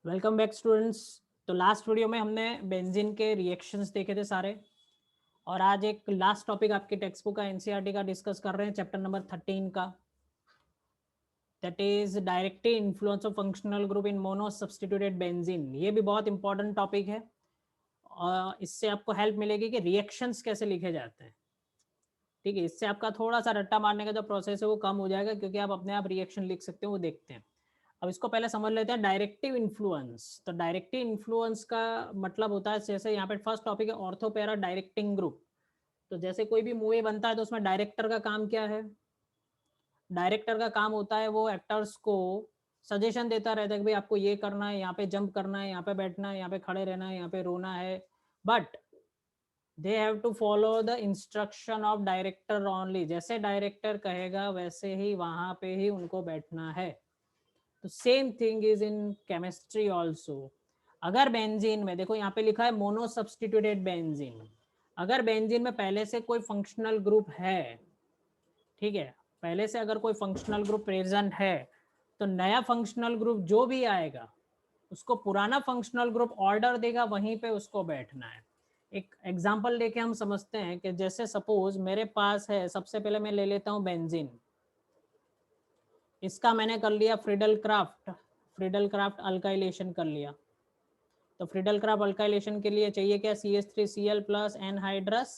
Welcome back students. तो last video में हमने बेंजीन के रिएक्शंस देखे थे सारे, और आज एक लास्ट टॉपिक आपकी टेक्स्ट बुक का एनसीईआरटी का डिस्कस कर रहे हैं, चैप्टर नंबर 13 का, that is directly influence of functional group in mono substituted benzene. ये भी बहुत इंपॉर्टेंट टॉपिक है और इससे आपको हेल्प मिलेगी कि रिएक्शंस कैसे लिखे जाते हैं। ठीक है, इससे आपका थोड़ा सा रट्टा मारने का जो प्रोसेस है वो कम हो जाएगा, क्योंकि आप अपने आप रिएक्शन लिख सकते हो, वो देखते हैं। अब इसको पहले समझ लेते हैं डायरेक्टिव इन्फ्लुएंस। तो डायरेक्टिव इन्फ्लुएंस का मतलब होता है, जैसे यहाँ पे फर्स्ट टॉपिक है ऑर्थोपेरा डायरेक्टिंग ग्रुप। तो जैसे कोई भी मूवी बनता है तो उसमें डायरेक्टर का काम क्या है? डायरेक्टर का काम होता है वो एक्टर्स को सजेशन देता रहता है कि भाई आपको ये करना है, यहाँ पे जंप करना है, यहाँ पे बैठना है, यहाँ पे खड़े रहना है, यहाँ पे रोना है, but they have to follow the instruction of director only. जैसे डायरेक्टर कहेगा वैसे ही वहां पे ही उनको बैठना है। तो same thing is in chemistry also. अगर बेंजीन में देखो, यहाँ पे लिखा है मोनो सब्स्टिट्यूटेड बेंजीन। अगर बेंजीन में पहले से कोई फंक्शनल ग्रुप है, ठीक है, पहले से अगर कोई फंक्शनल ग्रुप प्रेजेंट है, तो नया फंक्शनल ग्रुप जो भी आएगा उसको पुराना फंक्शनल ग्रुप ऑर्डर देगा, वहीं पे उसको बैठना है। एक एग्जांपल लेके हम समझते हैं कि जैसे सपोज मेरे पास है, सबसे पहले मैं ले लेता हूँ बेंजीन। इसका मैंने कर लिया फ्रीडल क्राफ्ट अल्काइलेशन कर लिया। तो फ्रीडल क्राफ्ट अल्काइलेशन के लिए चाहिए क्या? CH3Cl plus anhydrous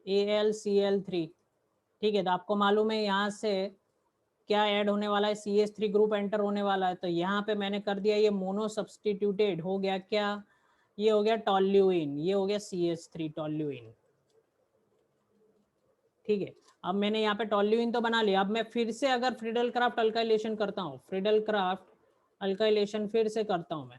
AlCl3। ठीक है, तो आपको मालूम है यहाँ से क्या ऐड होने वाला है? CH3 ग्रुप एंटर होने वाला है। तो यहाँ पे मैंने कर दिया, ये मोनो सब्स्टिट्यूटेड हो गया क्या? ये हो गया टोल्यूइन, ये हो गया CH3 टोल्यूइन। ठीक है, अब मैंने यहाँ पे टोल्यूइन तो बना लिया। अब मैं फिर से अगर फ्रीडल क्राफ्ट अल्काइलेशन करता हूँ, फ्रीडल क्राफ्ट अल्काइलेशन फिर से करता हूँ मैं,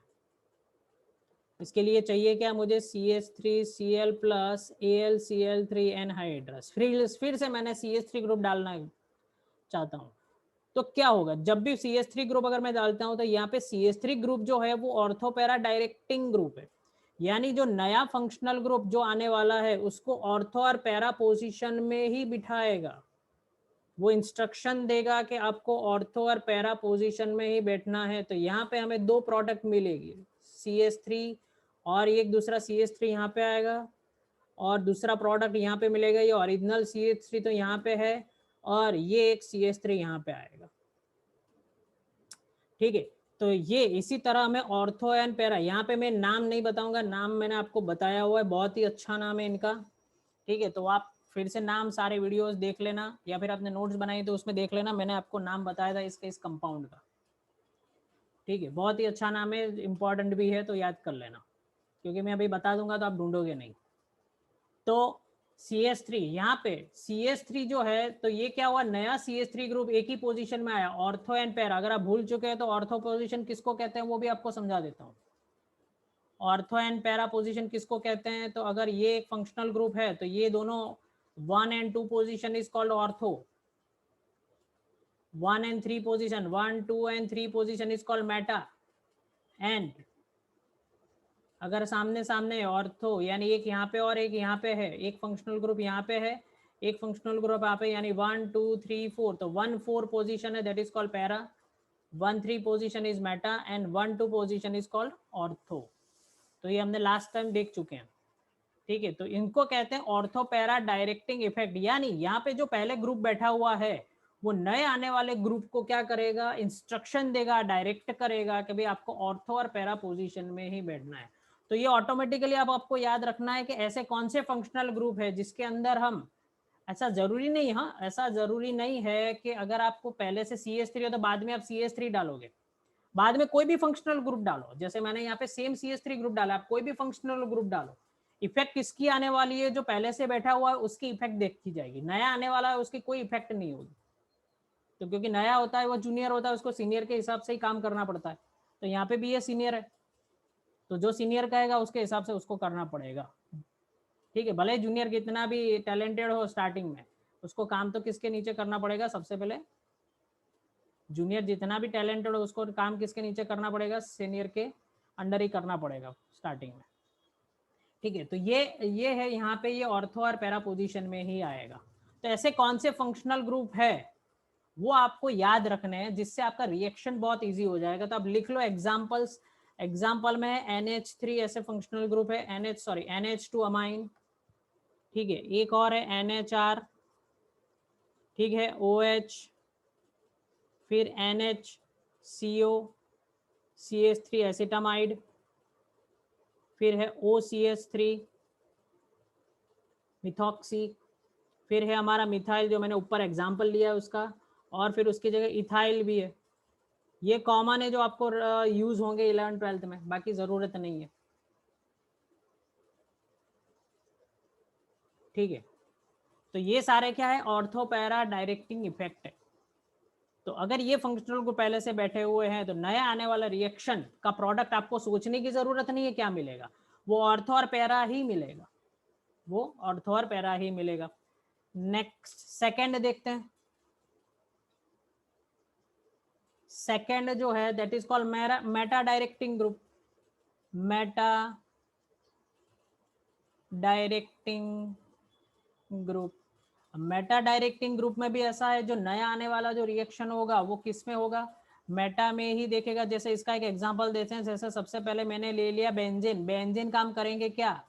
इसके लिए चाहिए क्या मुझे? CH3Cl plus AlCl3 anhydrous. फिर से मैंने CH3 ग्रुप डालना चाहता हूँ। तो क्या होगा? जब भी CH3 ग्रुप अगर मैं डालता हूँ तो यहाँ पे CH3 ग्रुप जो है वो ऑर्थोपेरा डायरेक्टिंग ग्रुप है, यानी जो नया फंक्शनल ग्रुप जो आने वाला है उसको ऑर्थो और पैरा पोजीशन में ही बिठाएगा। वो इंस्ट्रक्शन देगा कि आपको ऑर्थो और पैरा पोजीशन में ही बैठना है। तो यहाँ पे हमें दो प्रोडक्ट मिलेगी, CH3 और एक दूसरा CH3 यहाँ पे आएगा, और दूसरा प्रोडक्ट यहाँ पे मिलेगा, ये ओरिजिनल CH3 तो यहाँ पे है, और ये एक CH3 यहाँ पे आएगा। ठीक है, तो ये इसी तरह हमें ऑर्थो एंड पैरा, यहाँ पे मैं नाम नहीं बताऊंगा, नाम मैंने आपको बताया हुआ है, बहुत ही अच्छा नाम है इनका। ठीक है, तो आप फिर से नाम सारे वीडियोस देख लेना, या फिर आपने नोट्स बनाई तो उसमें देख लेना, मैंने आपको नाम बताया था इसके, इस कंपाउंड का। ठीक है, बहुत ही अच्छा नाम है, इंपॉर्टेंट भी है, तो याद कर लेना, क्योंकि मैं अभी बता दूंगा तो आप ढूंढोगे नहीं। तो CH3 यहाँ पे CH3 जो है, तो ये क्या हुआ? नया CH3 ग्रुप एक ही पोजीशन में आया, ऑर्थो एंड पैरा। अगर आप भूल चुके हैं तो ऑर्थो पोजीशन किसको कहते हैं वो भी आपको समझा देता हूँ। ऑर्थो एंड पैरा पोजीशन किसको कहते हैं? तो अगर ये एक फंक्शनल ग्रुप है तो ये दोनों 1 and 2 position is called ortho, 1 and 3 position, 1 2 and 3 position is called Meta. And अगर सामने सामने ऑर्थो, यानी एक यहाँ पे और एक यहाँ पे है, एक फंक्शनल ग्रुप यहाँ पे है, एक फंक्शनल ग्रुप यहाँ पे, यानी 1 2 3 4, तो 1 4 पोजीशन है, that is called para, 1 3 position is Meta, and 1 2 position is called ortho. तो ये हमने लास्ट टाइम देख चुके हैं। ठीक है, तो इनको कहते हैं ऑर्थो पैरा डायरेक्टिंग इफेक्ट, यानी यहाँ पे जो पहले ग्रुप बैठा हुआ है वो नए आने वाले ग्रुप को क्या करेगा? इंस्ट्रक्शन देगा, डायरेक्ट करेगा कि भाई आपको ऑर्थो और पैरा पोजीशन में ही बैठना है। तो ये ऑटोमेटिकली अब आपको याद रखना है कि ऐसे कौन से फंक्शनल ग्रुप है जिसके अंदर हम, ऐसा जरूरी नहीं, हाँ ऐसा जरूरी नहीं है कि अगर आपको पहले से CH3 हो तो बाद में आप CH3 डालोगे। बाद में कोई भी फंक्शनल ग्रुप डालो, जैसे मैंने यहाँ पे सेम CH3 ग्रुप डाला, आप कोई भी फंक्शनल ग्रुप डालो, इफेक्ट किसकी आने वाली है? जो पहले से बैठा हुआ है उसकी इफेक्ट देखी जाएगी, नया आने वाला है उसकी कोई इफेक्ट नहीं होगी। तो क्योंकि नया होता है वो जूनियर होता है, उसको सीनियर के हिसाब से ही काम करना पड़ता है। तो यहाँ पे भी ये सीनियर है, तो जो सीनियर कहेगा उसके हिसाब से उसको करना पड़ेगा। ठीक है, भले जूनियर कितना भी टैलेंटेड हो स्टार्टिंग में, उसको काम तो किसके नीचे करना पड़ेगा? सबसे पहले जूनियर जितना भी टैलेंटेड हो उसको काम किसके नीचे करना पड़ेगा? सीनियर के अंडर ही करना पड़ेगा स्टार्टिंग में। ठीक है, तो ये है यहाँ पे, ये ऑर्थो और पैरा पोजीशन में ही आएगा। तो ऐसे कौन से फंक्शनल ग्रुप है वो आपको याद रखने हैं, जिससे आपका रिएक्शन बहुत इजी हो जाएगा। तो आप लिख लो एग्जांपल्स, एग्जाम्पल में है NH3 ऐसे फंक्शनल ग्रुप है, NH2 अमाइन, ठीक है। एक और है NHR, ठीक है, OH, फिर NHCO, CH3 एसिटामाइड, फिर है OCH3 मिथॉक्सी, फिर है हमारा मिथाइल जो मैंने ऊपर एग्जाम्पल लिया है उसका, और फिर उसकी जगह इथाइल भी है। ये कॉमन है जो आपको यूज होंगे 11th-12th में, बाकी जरूरत नहीं है, ठीक है। तो ये सारे क्या है, ऑर्थो पैरा डायरेक्टिंग इफेक्ट है। तो अगर ये फंक्शनल को पहले से बैठे हुए हैं तो नया आने वाला रिएक्शन का प्रोडक्ट आपको सोचने की जरूरत नहीं है क्या मिलेगा, वो ऑर्थो और पैरा ही मिलेगा, वो ऑर्थो और पैरा ही मिलेगा। नेक्स्ट सेकंड देखते हैं। सेकंड जो है that is called Meta directing group. Meta directing group, Meta directing group में भी ऐसा है, जो नया आने वाला जो रिएक्शन होगा वो किस में होगा, मेटा में ही देखेगा। जैसे इसका एक एग्जांपल देते हैं, जैसे सबसे पहले मैंने ले लिया बेंजीन। बेंजीन काम करेंगे क्या,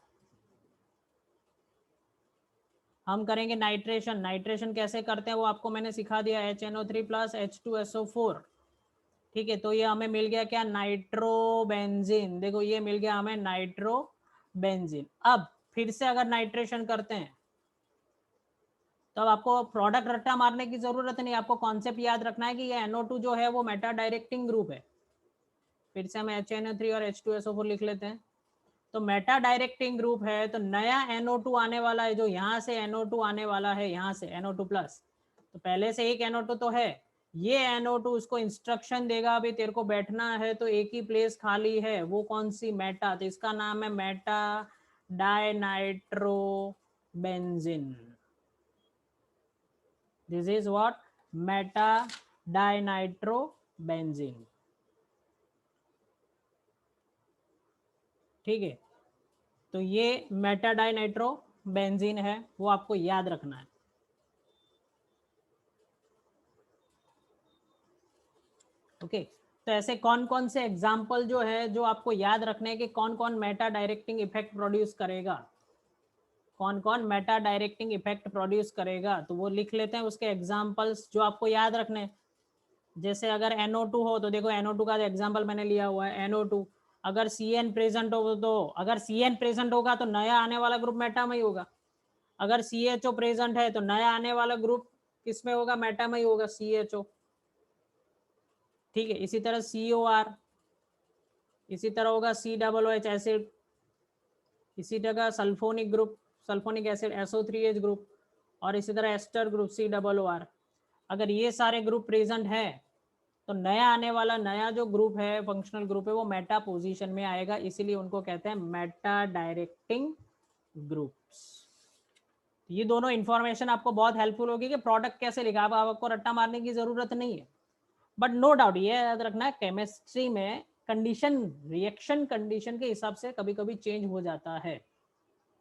हम करेंगे नाइट्रेशन। नाइट्रेशन कैसे करते हैं वो आपको मैंने सिखा दिया, HNO3 प्लस H2SO4, ठीक है। तो ये हमें मिल गया क्या, नाइट्रोबेंजीन। देखो ये मिल गया हमें नाइट्रोबेंजीन। अब फिर से अगर नाइट्रेशन करते हैं तो अब आपको प्रोडक्ट रट्टा मारने की जरूरत नहीं, आपको कॉन्सेप्ट याद रखना है कि ये NO2 जो है वो मेटा डायरेक्टिंग ग्रुप है। फिर से हम HNO3 और H2SO4 लिख लेते हैं। तो मेटा डायरेक्टिंग ग्रुप है, तो नया NO2 आने वाला है, जो यहाँ से NO2 आने वाला है, यहाँ से NO2 प्लस, तो पहले से एक NO2 तो है, ये NO2 उसको इंस्ट्रक्शन देगा अभी तेरे को बैठना है, तो एक ही प्लेस खाली है, वो कौन सी, मेटा, तो इसका नाम है Meta dinitrobenzene. This is what, Meta dinitrobenzene, ठीक है। तो ये मेटा डाइनाइट्रोबेंजीन है, वो आपको याद रखना है, ओके। तो ऐसे कौन कौन से एग्जाम्पल जो है जो आपको याद रखने के, कौन कौन मेटा डायरेक्टिंग इफेक्ट प्रोड्यूस करेगा, कौन कौन मेटा डायरेक्टिंग इफेक्ट प्रोड्यूस करेगा, तो वो लिख लेते हैं उसके एग्जाम्पल्स जो आपको याद रखने। जैसे अगर NO2 हो तो देखो NO2 का एग्जाम्पल मैंने लिया हुआ है, NO2 अगर CN प्रेजेंट हो, तो अगर CN प्रेजेंट होगा तो नया आने वाला ग्रुप मेटा में ही होगा। अगर CHO प्रेजेंट है तो नया आने वाला ग्रुप किस में होगा, मेटा में ही होगा, CHO, ठीक है। इसी तरह COR, इसी तरह होगा COOH एसिड, इसी तरह sulphonic group, sulphonic acid SO3H group, और इसी तरह एस्टर ग्रुप COOR। अगर ये सारे ग्रुप प्रेजेंट है तो नया आने वाला नया जो ग्रुप है, फंक्शनल ग्रुप है, वो मेटा पोजीशन में आएगा, इसीलिए उनको कहते हैं मेटा डायरेक्टिंग ग्रुप्स। ये दोनों इंफॉर्मेशन आपको बहुत हेल्पफुल होगी कि प्रोडक्ट कैसे लिखा, अब आपको रट्टा मारने की जरूरत नहीं है। बट नो डाउट ये याद रखना है, केमिस्ट्री में कंडीशन, रिएक्शन कंडीशन के हिसाब से कभी कभी चेंज हो जाता है,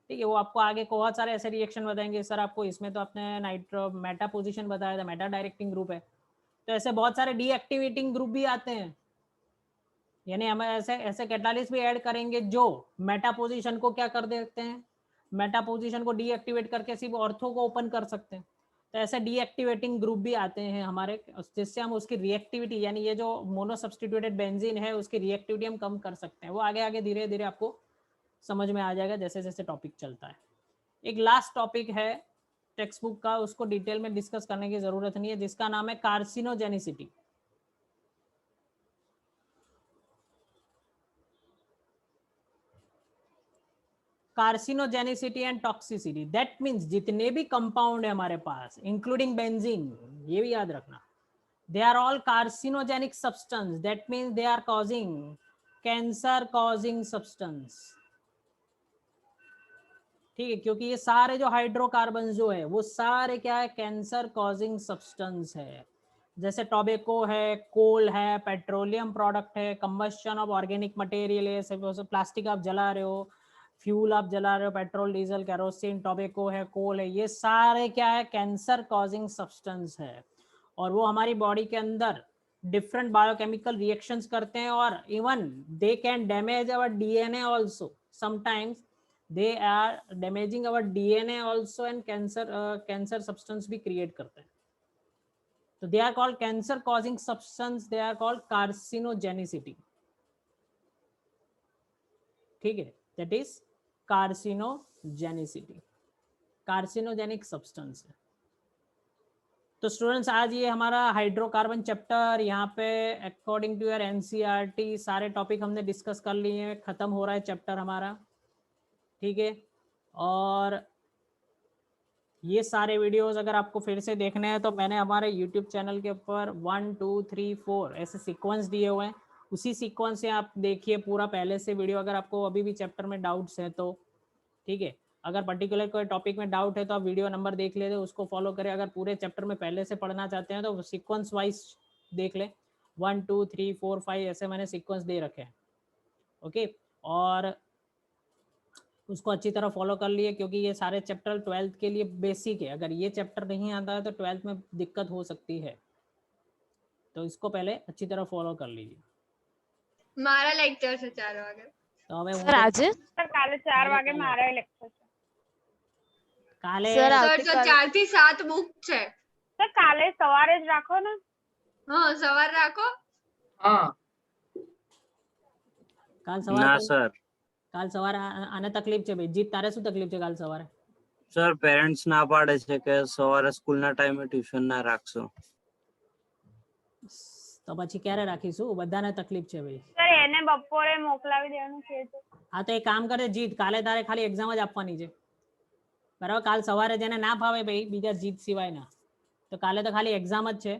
ठीक है। वो आपको आगे बहुत सारे ऐसे रिएक्शन बताएंगे, सर आपको इसमें तो आपने नाइट्रो मेटा पोजीशन बताया था, मेटा डायरेक्टिंग ग्रुप है, तो ऐसे बहुत सारे डीएक्टिवेटिंग ग्रुप भी आते हैं, यानी हम ऐसे ऐसे कैटालिस्ट भी ऐड करेंगे जो मेटा पोजीशन को क्या कर देते हैं, मेटा पोजीशन को डीएक्टिवेट करके सिर्फ ऑर्थो को ओपन कर सकते हैं। तो ऐसे डीएक्टिवेटिंग ग्रुप भी आते हैं हमारे, जिससे हम उसकी रिएक्टिविटी, यानी ये जो मोनो सब्सटीट्यूटेड बेंजीन है उसकी रिएक्टिविटी हम कम कर सकते हैं। वो आगे आगे धीरे धीरे आपको समझ में आ जाएगा जैसे जैसे टॉपिक चलता है। एक लास्ट टॉपिक है टेक्स्ट बुक का, उसको डिटेल में डिस्कस करने की जरूरत नहीं है, जिसका नाम है कार्सिनोजेनिसिटी। कार्सिनोजेनिसिटी एंड टॉक्सिसिटी, दैट मीन्स जितने भी कंपाउंड है हमारे पास इंक्लूडिंग बेंजीन, ये भी याद रखना, they are all carcinogenic substance, that means they are causing cancer causing substance, ठीक है। क्योंकि ये सारे जो हाइड्रोकार्बन जो है वो सारे क्या है, कैंसर कॉजिंग सब्सटेंस है। जैसे टोबैको है, कोल है, पेट्रोलियम प्रोडक्ट है, कंबस्शन ऑफ ऑर्गेनिक मटेरियल है, प्लास्टिक आप जला रहे हो, फ्यूल आप जला रहे हो, पेट्रोल डीजल कैरोसिन, टोबैको है, कोल है, ये सारे क्या है, कैंसर कॉजिंग सब्सटेंस है। और वो हमारी बॉडी के अंदर डिफरेंट बायोकेमिकल रिएक्शंस करते हैं और even they can damage our DNA also sometimes they are damaging our DNA also and cancer substance भी क्रिएट करते हैं. तो they are called cancer causing substance, they are called carcinogenicity. ठीक है, that is carcinogenicity, carcinogenic substance है. तो students आज ये हमारा हाइड्रोकार्बन चैप्टर यहाँ पे अकॉर्डिंग टू योर एनसीईआरटी सारे टॉपिक हमने डिस्कस कर लिए हैं, खत्म हो रहा है चैप्टर हमारा. ठीक है, और ये सारे वीडियोस अगर आपको फिर से देखने हैं तो मैंने हमारे यूट्यूब चैनल के ऊपर 1 2 3 4 ऐसे सीक्वेंस दिए हुए हैं, उसी सीक्वेंस से आप देखिए पूरा पहले से वीडियो. अगर आपको अभी भी चैप्टर में डाउट्स हैं तो ठीक है, अगर पर्टिकुलर कोई टॉपिक में डाउट है तो आप वीडियो नंबर देख लेते, उसको फॉलो करें. अगर पूरे चैप्टर में पहले से पढ़ना चाहते हैं तो सीक्वेंस वाइज देख ले, 1 2 3 4 5 ऐसे मैंने सीक्वेंस दे रखे हैं. ओके, और उसको अच्छी तरह फॉलो कर लिए क्योंकि ये सारे चैप्टर 12th के लिए बेसिक है. अगर ये चैप्टर नहीं आता है तो 12th में दिक्कत हो सकती है, तो इसको पहले अच्छी तरह फॉलो कर लीजिए. મારા લેક્ચર છે 4 વાગે. તો હવે હું સર આજે સર કાલે 4 વાગે મારા લેક્ચર છે. કાલે સર સર તો 4 થી 7 બુક છે. સર કાલે સવારે જ રાખો ને. હા સવારે રાખો. હા કાલ સવારે ના સર, કાલ સવારે આને તકલીફ છે ભાઈ. જીત તારે શું તકલીફ છે કાલ સવારે? સર પેરેન્ટ્સ ના પાડે છે કે સવારે સ્કૂલના ટાઈમે ટ્યુશન ના રાખશો. તો પછી ક્યારે રાખીશું? બધાને તકલીફ છે ભાઈ. સર એને બપોરે મોકલાવી દેવાનું છે. હા તો એક કામ કરે જીત, કાલે તારે ખાલી એક્ઝામ જ આપવાની છે બરાબર. કાલ સવારે જેને ના ફાવે ભાઈ બીજા જીત સિવાયના, તો કાલે તો ખાલી એક્ઝામ જ છે.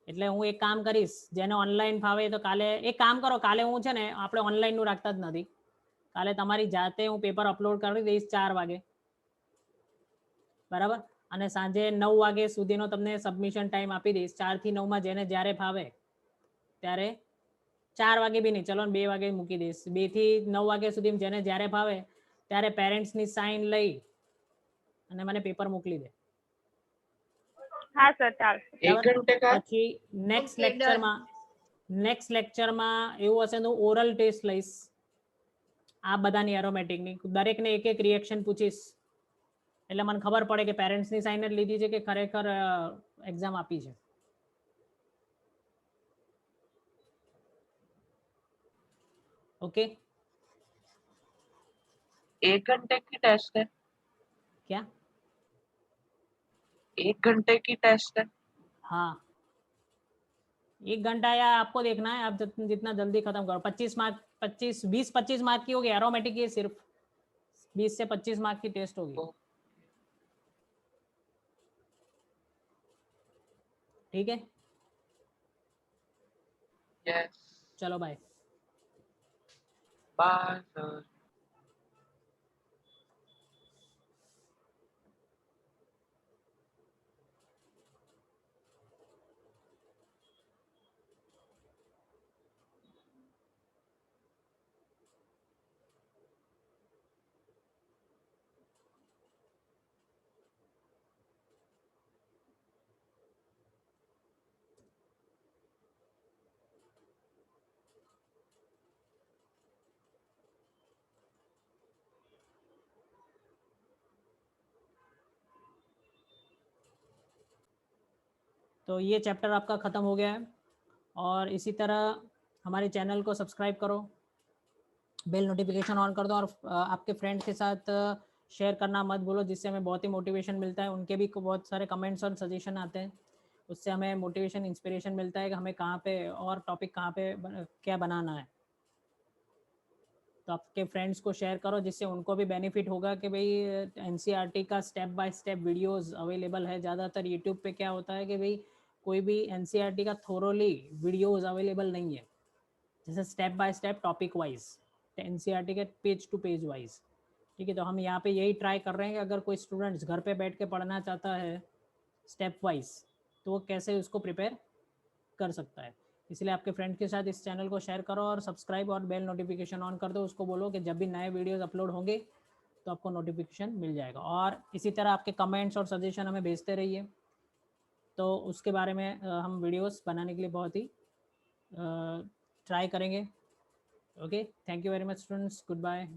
એટલે હું એક કામ કરીશ, જેને ઓનલાઈન ફાવે તો કાલે એક કામ કરો, કાલે હું છે ને આપણે ઓનલાઈનનું રાખતા જ નથી, કાલે તમારી જાતે હું પેપર અપલોડ કરી દઈશ 4 વાગે બરાબર. અને સાંજે 9 વાગે સુધીનો તમને સબમિશન ટાઈમ આપી દઈશ. 4 થી 9 માં જેને જ્યારે ફાવે ત્યારે, 4 વાગે બી નહીં, ચલો 2 વાગે મૂકી દઈશ. 2 થી 9 વાગ્યા સુધી જેને જ્યારે ફાવે ત્યારે પેરેન્ટ્સની સાઇન લઈ અને મને પેપર મોકલી દે. હા સર ચાલશે. પછી નેક્સ્ટ લેક્ચરમાં એવું હશે તો ઓરલ ટેસ્ટ લઈશ આ બધાની એરોમેટિકની. દરેકને એક એક રિએક્શન પૂછીશ એટલે મને ખબર પડે કે પેરેન્ટ્સની સાઇન જ લીધી છે કે ખરેખર એક્ઝામ આપી છે. ओके 1 घंटे की टेस्ट है. क्या 1 घंटे की टेस्ट है. हाँ 1 घंटा या आपको देखना है, आप जितना जल्दी खत्म करो. 25 मार्क 20-25 मार्क की होगी एरोमेटिक, ये सिर्फ 20 से 25 मार्क की टेस्ट होगी. ठीक है, यस. चलो बाय. Bye sir. तो ये चैप्टर आपका ख़त्म हो गया है. और इसी तरह हमारे चैनल को सब्सक्राइब करो, बेल नोटिफिकेशन ऑन कर दो और आपके फ्रेंड्स के साथ शेयर करना मत भूलो, जिससे हमें बहुत ही मोटिवेशन मिलता है. उनके भी बहुत सारे कमेंट्स और सजेशन आते हैं, उससे हमें मोटिवेशन इंस्पिरेशन मिलता है कि हमें कहाँ पे और टॉपिक कहाँ पे क्या बनाना है. तो आपके फ्रेंड्स को शेयर करो जिससे उनको भी बेनिफिट होगा कि भाई एनसीईआरटी का step by step videos available है. ज़्यादातर यूट्यूब पे क्या होता है कि भाई कोई भी एनसीईआरटी का थोरोली वीडियोस अवेलेबल नहीं है, जैसे step by step topic wise NCERT के पेज टू पेज वाइज. ठीक है, तो हम यहाँ पे यही ट्राई कर रहे हैं कि अगर कोई स्टूडेंट्स घर पे बैठ के पढ़ना चाहता है स्टेप वाइज तो वो कैसे उसको प्रिपेयर कर सकता है. इसलिए आपके फ्रेंड के साथ इस चैनल को शेयर करो और सब्सक्राइब और बेल नोटिफिकेशन ऑन कर दो. उसको बोलो कि जब भी नए वीडियोस अपलोड होंगे तो आपको नोटिफिकेशन मिल जाएगा. और इसी तरह आपके कमेंट्स और सजेशन हमें भेजते रहिए, तो उसके बारे में हम वीडियोस बनाने के लिए बहुत ही ट्राई करेंगे. Okay, thank you very much students, good bye.